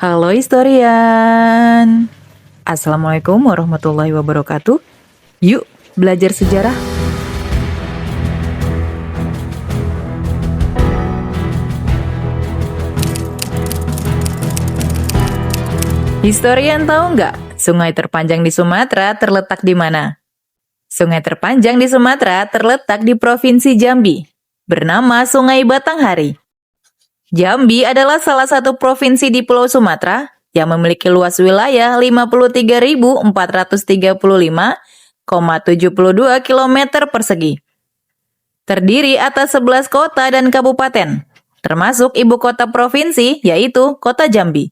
Halo historian. Assalamualaikum warahmatullahi wabarakatuh. Yuk belajar sejarah. Historian tahu nggak sungai terpanjang di Sumatera terletak di mana? Sungai terpanjang di Sumatera terletak di Provinsi Jambi, bernama Sungai Batanghari. Jambi adalah salah satu provinsi di Pulau Sumatera yang memiliki luas wilayah 53.435,72 km persegi. Terdiri atas 11 kota dan kabupaten, termasuk ibu kota provinsi yaitu Kota Jambi.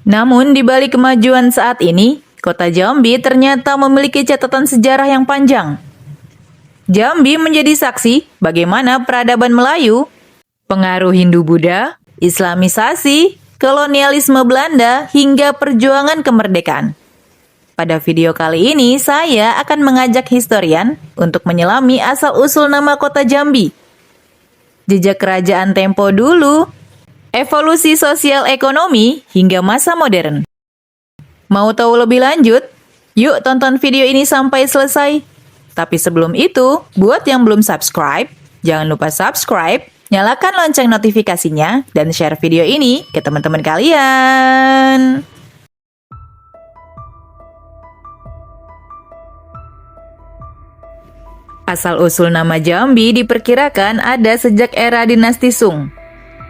Namun di balik kemajuan saat ini, Kota Jambi ternyata memiliki catatan sejarah yang panjang. Jambi menjadi saksi bagaimana peradaban Melayu, pengaruh Hindu-Buddha, Islamisasi, kolonialisme Belanda, hingga perjuangan kemerdekaan. Pada video kali ini, saya akan mengajak historian untuk menyelami asal-usul nama kota Jambi, jejak kerajaan tempo dulu, evolusi sosial ekonomi, hingga masa modern. Mau tahu lebih lanjut? Yuk tonton video ini sampai selesai. Tapi sebelum itu, buat yang belum subscribe, jangan lupa subscribe, nyalakan lonceng notifikasinya, dan share video ini ke teman-teman kalian. Asal-usul nama Jambi diperkirakan ada sejak era dinasti Sung.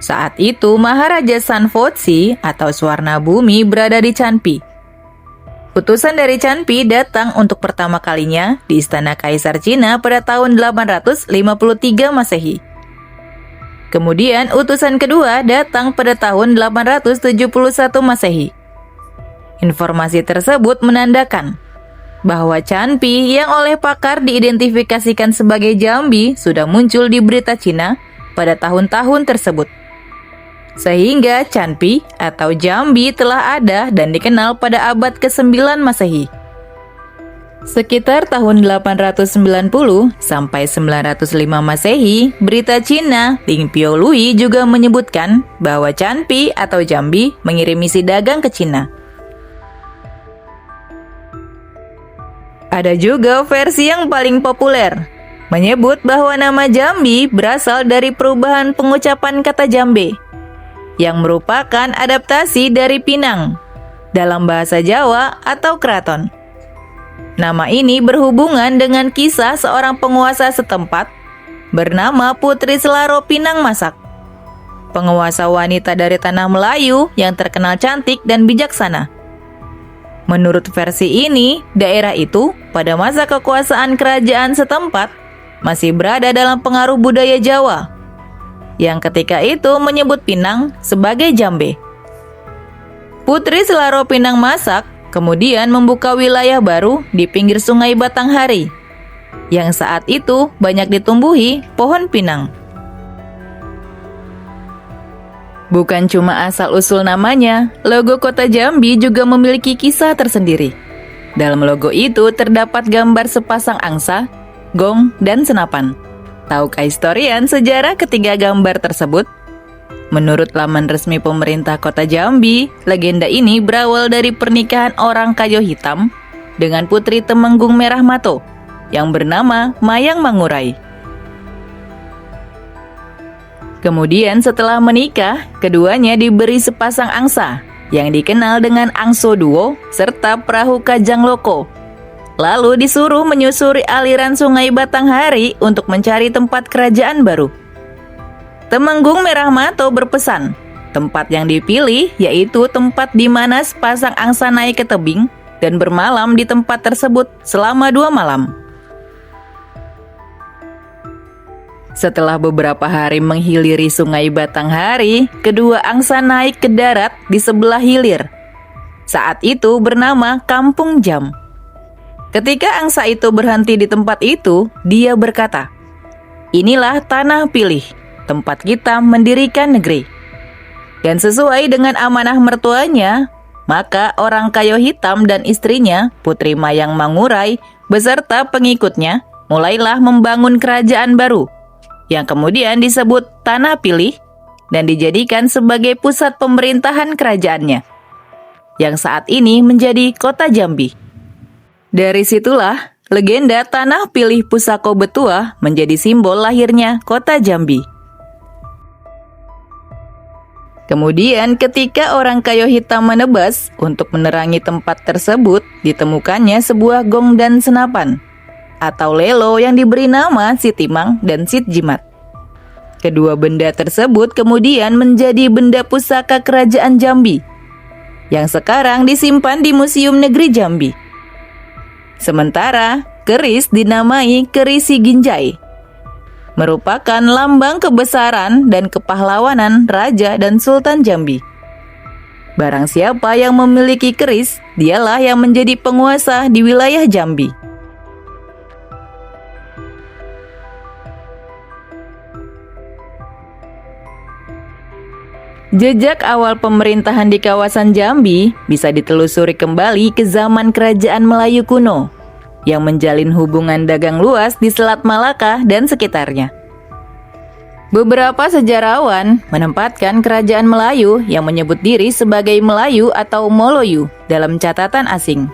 Saat itu Maharaja Sanfotsi atau Swarnabumi berada di Chanpi. Utusan dari Chanpi datang untuk pertama kalinya di Istana Kaisar Cina pada tahun 853 Masehi. Kemudian utusan kedua datang pada tahun 871 Masehi. Informasi tersebut menandakan bahwa Chanpi yang oleh pakar diidentifikasikan sebagai Jambi sudah muncul di berita Cina pada tahun-tahun tersebut. Sehingga Chanpi atau Jambi telah ada dan dikenal pada abad ke-9 Masehi. Sekitar tahun 890 sampai 905 Masehi, berita Cina Ling Piolui juga menyebutkan bahwa Chanpi atau Jambi mengirim misi dagang ke Cina. Ada juga versi yang paling populer, menyebut bahwa nama Jambi berasal dari perubahan pengucapan kata Jambe, yang merupakan adaptasi dari Pinang dalam bahasa Jawa atau keraton. Nama ini berhubungan dengan kisah seorang penguasa setempat bernama Putri Selaro Pinang Masak, penguasa wanita dari tanah Melayu yang terkenal cantik dan bijaksana. Menurut versi ini, daerah itu pada masa kekuasaan kerajaan setempat masih berada dalam pengaruh budaya Jawa, yang ketika itu menyebut Pinang sebagai Jambe. Putri Selaro Pinang Masak kemudian membuka wilayah baru di pinggir Sungai Batanghari, yang saat itu banyak ditumbuhi pohon pinang. Bukan cuma asal-usul namanya, logo kota Jambi juga memiliki kisah tersendiri. Dalam logo itu terdapat gambar sepasang angsa, gong, dan senapan. Tahukah historian sejarah ketiga gambar tersebut? Menurut laman resmi pemerintah kota Jambi, legenda ini berawal dari pernikahan orang kayu hitam dengan putri Temenggung Merah Mato yang bernama Mayang Mangurai. Kemudian setelah menikah, keduanya diberi sepasang angsa yang dikenal dengan Angso Duo serta perahu Kajang Loko. Lalu disuruh menyusuri aliran Sungai Batanghari untuk mencari tempat kerajaan baru. Temenggung Merah Mato berpesan, tempat yang dipilih yaitu tempat di mana sepasang angsa naik ke tebing dan bermalam di tempat tersebut selama 2 malam. Setelah beberapa hari menghiliri Sungai Batanghari, kedua angsa naik ke darat di sebelah hilir. Saat itu bernama Kampung Jam. Ketika angsa itu berhenti di tempat itu, dia berkata, "Inilah tanah pilih, tempat kita mendirikan negeri." Dan sesuai dengan amanah mertuanya, maka orang kayu hitam dan istrinya, Putri Mayang Mangurai, beserta pengikutnya, mulailah membangun kerajaan baru, yang kemudian disebut Tanah Pilih dan dijadikan sebagai pusat pemerintahan kerajaannya, yang saat ini menjadi kota Jambi. Dari situlah, legenda Tanah Pilih Pusako Betua menjadi simbol lahirnya kota Jambi. Kemudian ketika orang kayu hitam menebas untuk menerangi tempat tersebut, ditemukannya sebuah gong dan senapan, atau lelo yang diberi nama Sitimang dan Sitjimat. Kedua benda tersebut kemudian menjadi benda pusaka Kerajaan Jambi, yang sekarang disimpan di Museum Negeri Jambi. Sementara, keris dinamai Kerisi Ginjai, merupakan lambang kebesaran dan kepahlawanan Raja dan Sultan Jambi. Barang siapa yang memiliki keris, dialah yang menjadi penguasa di wilayah Jambi. Jejak awal pemerintahan di kawasan Jambi bisa ditelusuri kembali ke zaman Kerajaan Melayu kuno, yang menjalin hubungan dagang luas di Selat Malaka dan sekitarnya. Beberapa sejarawan menempatkan Kerajaan Melayu yang menyebut diri sebagai Melayu atau Moloyu dalam catatan asing,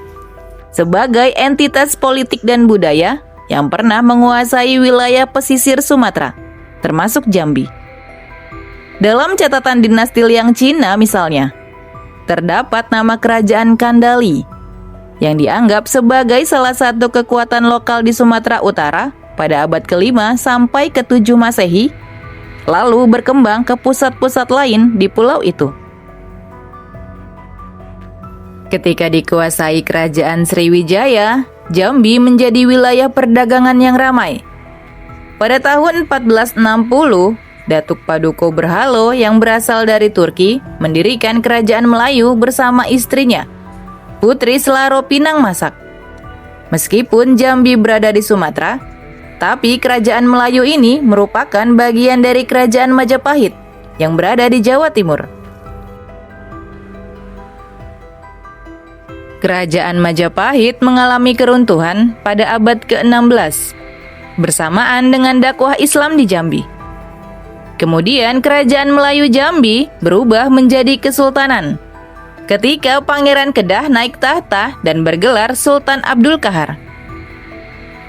sebagai entitas politik dan budaya yang pernah menguasai wilayah pesisir Sumatera, termasuk Jambi. Dalam catatan dinasti Liang Cina misalnya, terdapat nama Kerajaan Kandali, yang dianggap sebagai salah satu kekuatan lokal di Sumatera Utara pada abad ke-5 sampai ke-7 Masehi, lalu berkembang ke pusat-pusat lain di pulau itu. Ketika dikuasai Kerajaan Sriwijaya, Jambi menjadi wilayah perdagangan yang ramai. Pada tahun 1460, Datuk Paduka Berhalo yang berasal dari Turki mendirikan Kerajaan Melayu bersama istrinya, Putri Selaro Pinang Masak. Meskipun Jambi berada di Sumatera, tapi Kerajaan Melayu ini merupakan bagian dari Kerajaan Majapahit yang berada di Jawa Timur. Kerajaan Majapahit mengalami keruntuhan pada abad ke-16, bersamaan dengan dakwah Islam di Jambi. Kemudian Kerajaan Melayu Jambi berubah menjadi kesultanan ketika Pangeran Kedah naik tahta dan bergelar Sultan Abdul Qahar.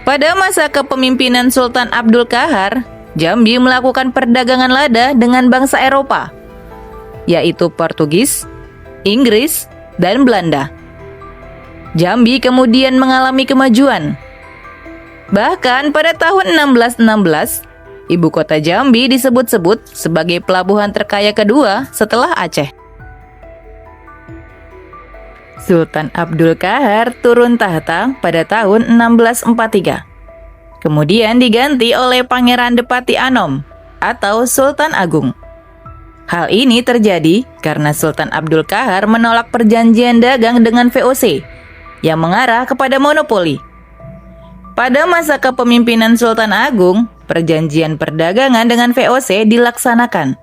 Pada masa kepemimpinan Sultan Abdul Qahar, Jambi melakukan perdagangan lada dengan bangsa Eropa, yaitu Portugis, Inggris, dan Belanda. Jambi kemudian mengalami kemajuan. Bahkan pada tahun 1616, ibu kota Jambi disebut-sebut sebagai pelabuhan terkaya kedua setelah Aceh. Sultan Abdul Qahar turun tahta pada tahun 1643. Kemudian diganti oleh Pangeran Depati Anom atau Sultan Agung. Hal ini terjadi karena Sultan Abdul Qahar menolak perjanjian dagang dengan VOC yang mengarah kepada monopoli. Pada masa kepemimpinan Sultan Agung, perjanjian perdagangan dengan VOC dilaksanakan.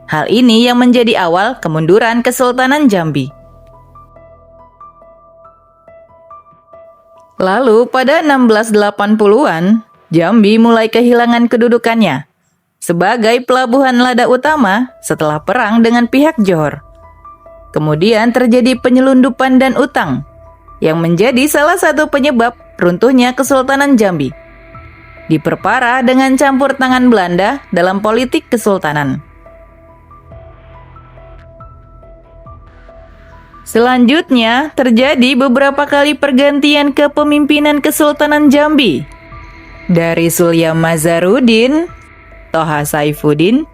Hal ini yang menjadi awal kemunduran Kesultanan Jambi. Lalu pada 1680-an, Jambi mulai kehilangan kedudukannya sebagai pelabuhan lada utama setelah perang dengan pihak Johor. Kemudian terjadi penyelundupan dan utang, yang menjadi salah satu penyebab runtuhnya Kesultanan Jambi. Diperparah dengan campur tangan Belanda dalam politik kesultanan. Selanjutnya, terjadi beberapa kali pergantian kepemimpinan Kesultanan Jambi. Dari Sulyam Mazaruddin, Toha Saifuddin,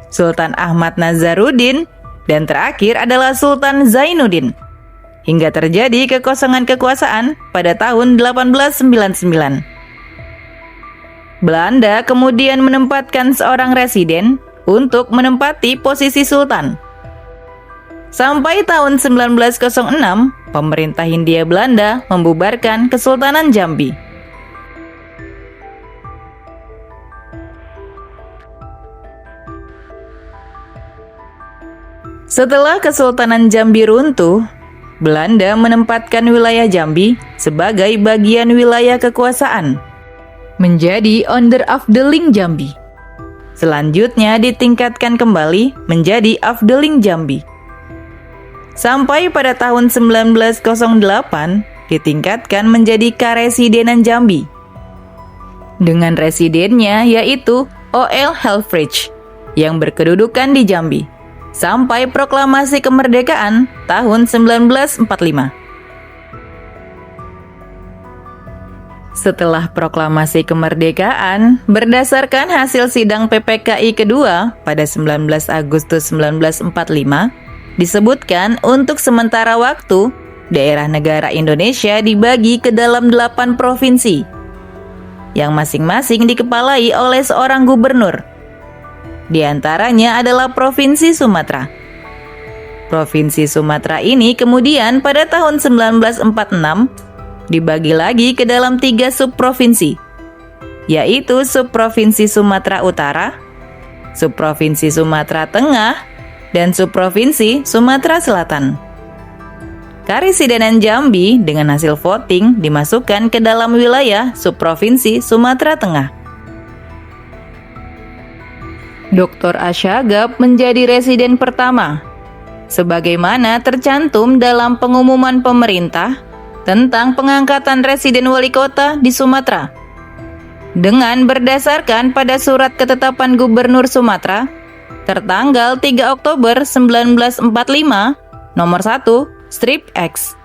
Sultan Ahmad Nazaruddin, dan terakhir adalah Sultan Zainuddin. Hingga terjadi kekosongan kekuasaan pada tahun 1899. Belanda kemudian menempatkan seorang residen untuk menempati posisi sultan. Sampai tahun 1906, pemerintah Hindia Belanda membubarkan Kesultanan Jambi. Setelah Kesultanan Jambi runtuh, Belanda menempatkan wilayah Jambi sebagai bagian wilayah kekuasaan, menjadi Onder Afdeling Jambi. Selanjutnya ditingkatkan kembali menjadi Afdeling Jambi. Sampai pada tahun 1908 ditingkatkan menjadi Karesidenan Jambi. Dengan residennya yaitu O.L. Helfrich yang berkedudukan di Jambi sampai proklamasi kemerdekaan tahun 1945. Setelah proklamasi kemerdekaan, berdasarkan hasil sidang PPKI kedua pada 19 Agustus 1945, disebutkan untuk sementara waktu, daerah negara Indonesia dibagi ke dalam 8 provinsi, yang masing-masing dikepalai oleh seorang gubernur. Di antaranya adalah Provinsi Sumatera. Provinsi Sumatera ini kemudian pada tahun 1946 dibagi lagi ke dalam 3 subprovinsi, yaitu Subprovinsi Sumatera Utara, Subprovinsi Sumatera Tengah, dan Subprovinsi Sumatera Selatan. Karesidenan Jambi dengan hasil voting dimasukkan ke dalam wilayah Subprovinsi Sumatera Tengah. Dr. Asyagab menjadi residen pertama, sebagaimana tercantum dalam pengumuman pemerintah tentang pengangkatan residen wali kota di Sumatera, dengan berdasarkan pada surat ketetapan Gubernur Sumatera tertanggal 3 Oktober 1945 nomor 1/X.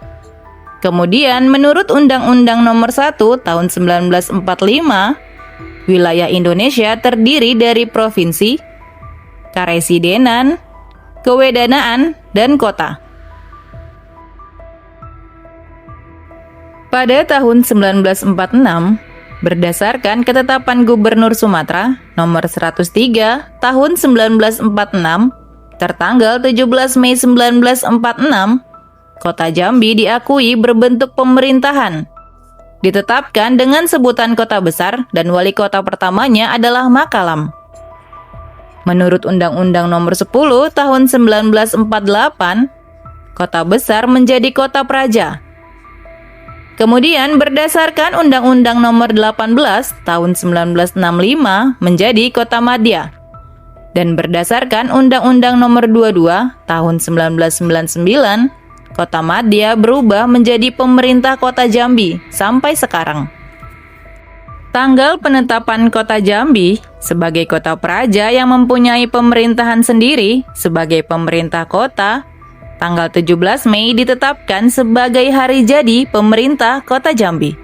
Kemudian menurut Undang-Undang nomor 1 tahun 1945, wilayah Indonesia terdiri dari provinsi, karesidenan, kewedanaan, dan kota. Pada tahun 1946, berdasarkan ketetapan Gubernur Sumatera nomor 103 tahun 1946 tertanggal 17 Mei 1946, Kota Jambi diakui berbentuk pemerintahan. Ditetapkan dengan sebutan kota besar dan wali kota pertamanya adalah Makalam. Menurut Undang-Undang nomor 10 tahun 1948, kota besar menjadi kota praja. Kemudian berdasarkan Undang-Undang nomor 18 tahun 1965 menjadi kota madya. Dan berdasarkan Undang-Undang nomor 22 tahun 1999, Kota Madya berubah menjadi pemerintah Kota Jambi sampai sekarang. Tanggal penetapan Kota Jambi sebagai kota praja yang mempunyai pemerintahan sendiri sebagai pemerintah kota, tanggal 17 Mei ditetapkan sebagai hari jadi pemerintah Kota Jambi.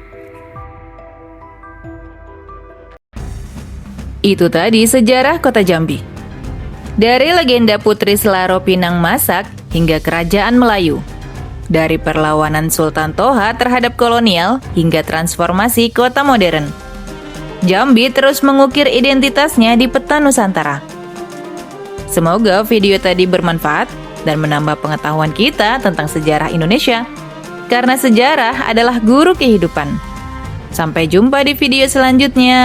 Itu tadi sejarah Kota Jambi. Dari legenda Putri Selaro Pinang Masak hingga Kerajaan Melayu. Dari perlawanan Sultan Toha terhadap kolonial hingga transformasi kota modern. Jambi terus mengukir identitasnya di peta Nusantara. Semoga video tadi bermanfaat dan menambah pengetahuan kita tentang sejarah Indonesia. Karena sejarah adalah guru kehidupan. Sampai jumpa di video selanjutnya.